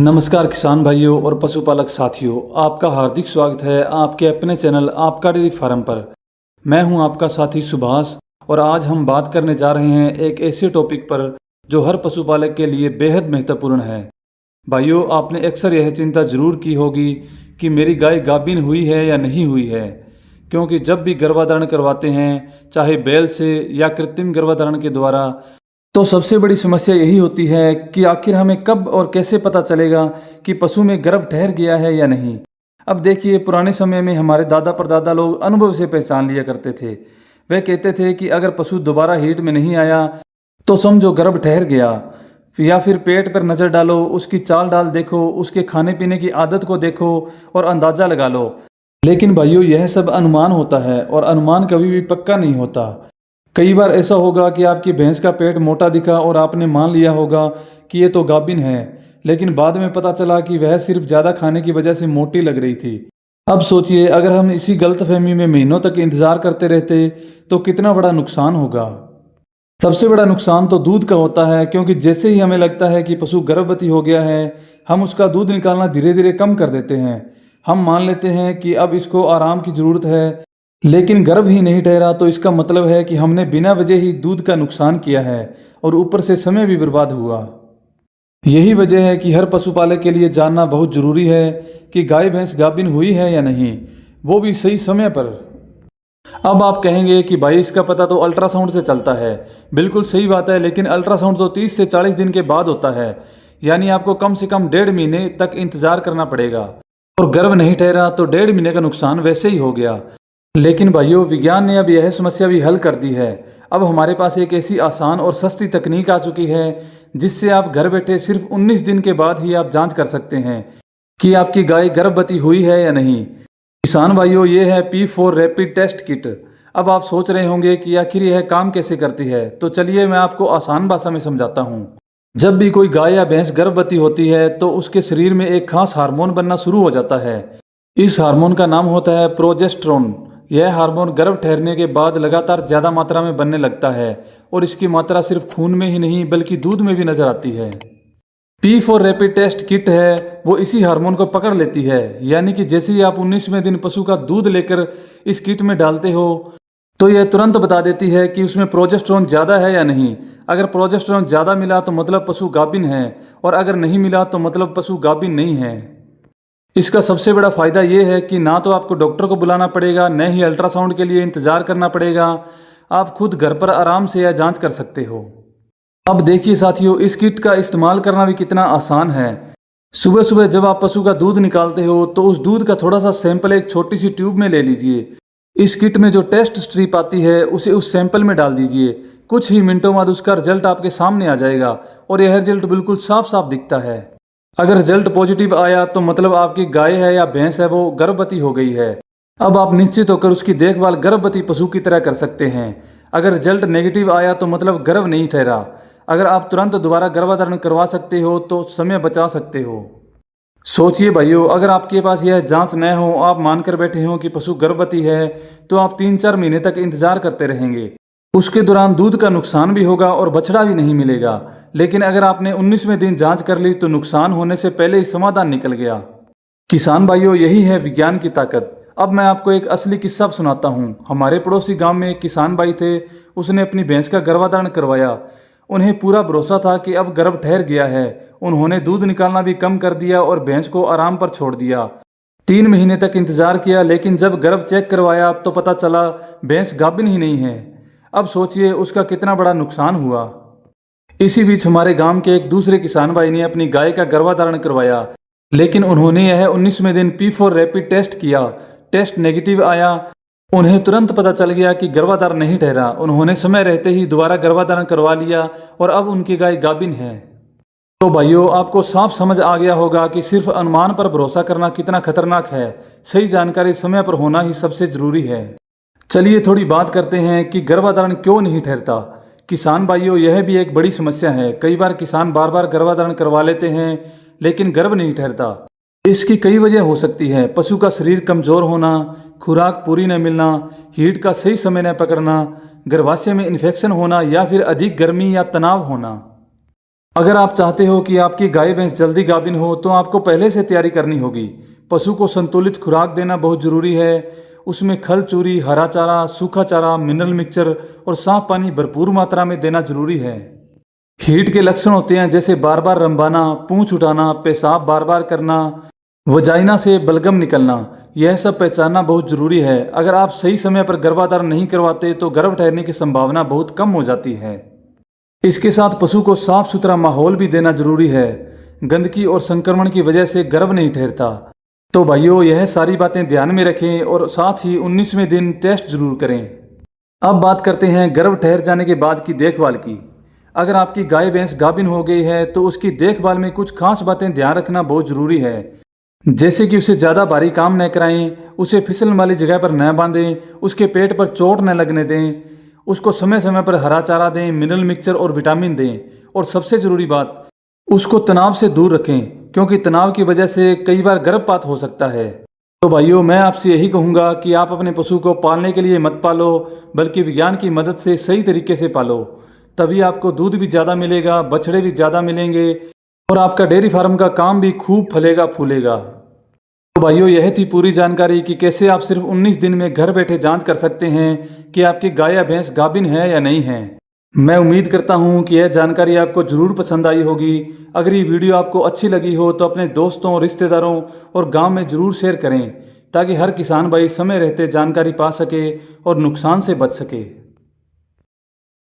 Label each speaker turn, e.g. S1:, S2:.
S1: नमस्कार किसान भाइयों और पशुपालक साथियों, आपका हार्दिक स्वागत है आपके अपने चैनल आपका डेयरी फार्म पर। मैं हूं आपका साथी सुभाष और आज हम बात करने जा रहे हैं एक ऐसे टॉपिक पर जो हर पशुपालक के लिए बेहद महत्वपूर्ण है। भाइयों, आपने अक्सर यह चिंता जरूर की होगी कि मेरी गाय गाभिन हुई है या नहीं हुई है, क्योंकि जब भी गर्भाधारण करवाते हैं, चाहे बैल से या कृत्रिम गर्भाधारण के द्वारा, तो सबसे बड़ी समस्या यही होती है कि आखिर हमें कब और कैसे पता चलेगा कि पशु में गर्भ ठहर गया है या नहीं। अब देखिए, पुराने समय में हमारे दादा परदादा लोग अनुभव से पहचान लिया करते थे। वे कहते थे कि अगर पशु दोबारा हीट में नहीं आया तो समझो गर्भ ठहर गया, या फिर पेट पर नज़र डालो, उसकी चाल डाल देखो, उसके खाने पीने की आदत को देखो और अंदाज़ा लगा लो। लेकिन भाइयों, यह सब अनुमान होता है और अनुमान कभी भी पक्का नहीं होता। कई बार ऐसा होगा कि आपकी भैंस का पेट मोटा दिखा और आपने मान लिया होगा कि ये तो गाभिन है, लेकिन बाद में पता चला कि वह सिर्फ ज़्यादा खाने की वजह से मोटी लग रही थी। अब सोचिए, अगर हम इसी गलतफहमी में महीनों तक इंतज़ार करते रहते तो कितना बड़ा नुकसान होगा। सबसे बड़ा नुकसान तो दूध का होता है, क्योंकि जैसे ही हमें लगता है कि पशु गर्भवती हो गया है, हम उसका दूध निकालना धीरे धीरे कम कर देते हैं। हम मान लेते हैं कि अब इसको आराम की ज़रूरत है, लेकिन गर्भ ही नहीं ठहरा तो इसका मतलब है कि हमने बिना वजह ही दूध का नुकसान किया है और ऊपर से समय भी बर्बाद हुआ। यही वजह है कि हर पशुपालक के लिए जानना बहुत ज़रूरी है कि गाय भैंस गाभिन हुई है या नहीं, वो भी सही समय पर। अब आप कहेंगे कि भाई, इसका पता तो अल्ट्रासाउंड से चलता है। बिल्कुल सही बात है, लेकिन अल्ट्रासाउंड तो 30 से 40 दिन के बाद होता है, यानी आपको कम से कम 1.5 महीने तक इंतजार करना पड़ेगा। और गर्भ नहीं ठहरा तो 1.5 महीने का नुकसान वैसे ही हो गया। लेकिन भाइयों, विज्ञान ने अब यह समस्या भी हल कर दी है। अब हमारे पास एक ऐसी आसान और सस्ती तकनीक आ चुकी है जिससे आप घर बैठे सिर्फ 19 दिन के बाद ही आप जांच कर सकते हैं कि आपकी गाय गर्भवती हुई है या नहीं। किसान भाइयों, ये है P4 रैपिड टेस्ट किट। अब आप सोच रहे होंगे कि आखिर यह काम कैसे करती है, तो चलिए मैं आपको आसान भाषा में समझाता हूँ। जब भी कोई गाय या भैंस गर्भवती होती है तो उसके शरीर में एक खास हार्मोन बनना शुरू हो जाता है। इस हार्मोन का नाम होता है प्रोजेस्टेरोन। यह हार्मोन गर्भ ठहरने के बाद लगातार ज़्यादा मात्रा में बनने लगता है और इसकी मात्रा सिर्फ खून में ही नहीं बल्कि दूध में भी नजर आती है। P4 रैपिड टेस्ट किट है वो इसी हार्मोन को पकड़ लेती है, यानी कि जैसे ही आप 19वें दिन पशु का दूध लेकर इस किट में डालते हो तो यह तुरंत बता देती है कि उसमें प्रोजेस्टेरोन ज़्यादा है या नहीं। अगर प्रोजेस्टेरोन ज़्यादा मिला तो मतलब पशु गाभिन है, और अगर नहीं मिला तो मतलब पशु गाभिन नहीं है। इसका सबसे बड़ा फ़ायदा ये है कि ना तो आपको डॉक्टर को बुलाना पड़ेगा, न ही अल्ट्रासाउंड के लिए इंतज़ार करना पड़ेगा। आप खुद घर पर आराम से यह जांच कर सकते हो। अब देखिए साथियों, इस किट का इस्तेमाल करना भी कितना आसान है। सुबह सुबह जब आप पशु का दूध निकालते हो तो उस दूध का थोड़ा सा सैंपल एक छोटी सी ट्यूब में ले लीजिए। इस किट में जो टेस्ट स्ट्रिप आती है उसे उस सैंपल में डाल दीजिए। कुछ ही मिनटों बाद उसका रिजल्ट आपके सामने आ जाएगा और यह रिजल्ट बिल्कुल साफ साफ दिखता है। अगर रिजल्ट पॉजिटिव आया तो मतलब आपकी गाय है या भैंस है वो गर्भवती हो गई है। अब आप निश्चित होकर उसकी देखभाल गर्भवती पशु की तरह कर सकते हैं। अगर रिजल्ट नेगेटिव आया तो मतलब गर्भ नहीं ठहरा। अगर आप तुरंत दोबारा गर्भधारण करवा सकते हो तो समय बचा सकते हो। सोचिए भाइयों, अगर आपके पास यह जांच न हो, आप मानकर बैठे हो कि पशु गर्भवती है, तो आप 3-4 महीने तक इंतजार करते रहेंगे। उसके दौरान दूध का नुकसान भी होगा और बछड़ा भी नहीं मिलेगा। लेकिन अगर आपने 19वें दिन जांच कर ली तो नुकसान होने से पहले ही समाधान निकल गया। किसान भाइयों, यही है विज्ञान की ताकत। अब मैं आपको एक असली किस्सा सुनाता हूँ। हमारे पड़ोसी गांव में एक किसान भाई थे। उसने अपनी भैंस का गर्भाधारण करवाया। उन्हें पूरा भरोसा था कि अब गर्भ ठहर गया है। उन्होंने दूध निकालना भी कम कर दिया और भैंस को आराम पर छोड़ दिया। 3 महीने तक इंतजार किया, लेकिन जब गर्भ चेक करवाया तो पता चला भैंस गाभिन ही नहीं है। अब सोचिए उसका कितना बड़ा नुकसान हुआ। इसी बीच हमारे गांव के एक दूसरे किसान भाई ने अपनी गाय का गर्भाधारण करवाया, लेकिन उन्होंने यह 19वें दिन P4 रैपिड टेस्ट किया। टेस्ट नेगेटिव आया। उन्हें तुरंत पता चल गया कि गर्भाधारण नहीं ठहरा। उन्होंने समय रहते ही दोबारा गर्भाधारण करवा लिया और अब उनकी गाय गाभिन है। तो भाइयों, आपको साफ समझ आ गया होगा कि सिर्फ अनुमान पर भरोसा करना कितना खतरनाक है। सही जानकारी समय पर होना ही सबसे जरूरी है। चलिए थोड़ी बात करते हैं कि गर्भाधारण क्यों नहीं ठहरता। किसान भाइयों, यह भी एक बड़ी समस्या है। कई बार किसान बार बार गर्भाधारण करवा लेते हैं लेकिन गर्भ नहीं ठहरता। इसकी कई वजह हो सकती है। पशु का शरीर कमजोर होना, खुराक पूरी न मिलना, हीट का सही समय न पकड़ना, गर्भाशय में इन्फेक्शन होना या फिर अधिक गर्मी या तनाव होना। अगर आप चाहते हो कि आपकी गाय भैंस जल्दी गाभिन हो तो आपको पहले से तैयारी करनी होगी। पशु को संतुलित खुराक देना बहुत ज़रूरी है। उसमें खल चूरी, हरा चारा, सूखा चारा, मिनरल मिक्सचर और साफ पानी भरपूर मात्रा में देना जरूरी है। हीट के लक्षण होते हैं जैसे बार बार रंभाना, पूंछ उठाना, पेशाब बार बार करना, वजाइना से बलगम निकलना। यह सब पहचानना बहुत ज़रूरी है। अगर आप सही समय पर गर्भाधारण नहीं करवाते तो गर्भ ठहरने की संभावना बहुत कम हो जाती है। इसके साथ पशु को साफ सुथरा माहौल भी देना जरूरी है। गंदगी और संक्रमण की वजह से गर्भ नहीं ठहरता। तो भाइयों, यह सारी बातें ध्यान में रखें और साथ ही 19वें दिन टेस्ट जरूर करें। अब बात करते हैं गर्भ ठहर जाने के बाद की देखभाल की। अगर आपकी गाय भैंस गाभिन हो गई है तो उसकी देखभाल में कुछ खास बातें ध्यान रखना बहुत ज़रूरी है। जैसे कि उसे ज़्यादा भारी काम न कराएं, उसे फिसलन वाली जगह पर न बांधें, उसके पेट पर चोट न लगने दें, उसको समय समय पर हरा चारा दें, मिनरल मिक्सचर और विटामिन दें। और सबसे ज़रूरी बात, उसको तनाव से दूर रखें, क्योंकि तनाव की वजह से कई बार गर्भपात हो सकता है। तो भाइयों, मैं आपसे यही कहूँगा कि आप अपने पशु को पालने के लिए मत पालो, बल्कि विज्ञान की मदद से सही तरीके से पालो। तभी आपको दूध भी ज़्यादा मिलेगा, बछड़े भी ज़्यादा मिलेंगे और आपका डेयरी फार्म का काम भी खूब फलेगा फूलेगा। तो भाइयों, यह थी पूरी जानकारी कि कैसे आप सिर्फ 19 दिन में घर बैठे जांच कर सकते हैं कि आपकी गाय या भैंस गाभिन है या नहीं है। मैं उम्मीद करता हूं कि यह जानकारी आपको ज़रूर पसंद आई होगी। अगर ये वीडियो आपको अच्छी लगी हो तो अपने दोस्तों, रिश्तेदारों और गांव में ज़रूर शेयर करें, ताकि हर किसान भाई समय रहते जानकारी पा सके और नुकसान से बच सके।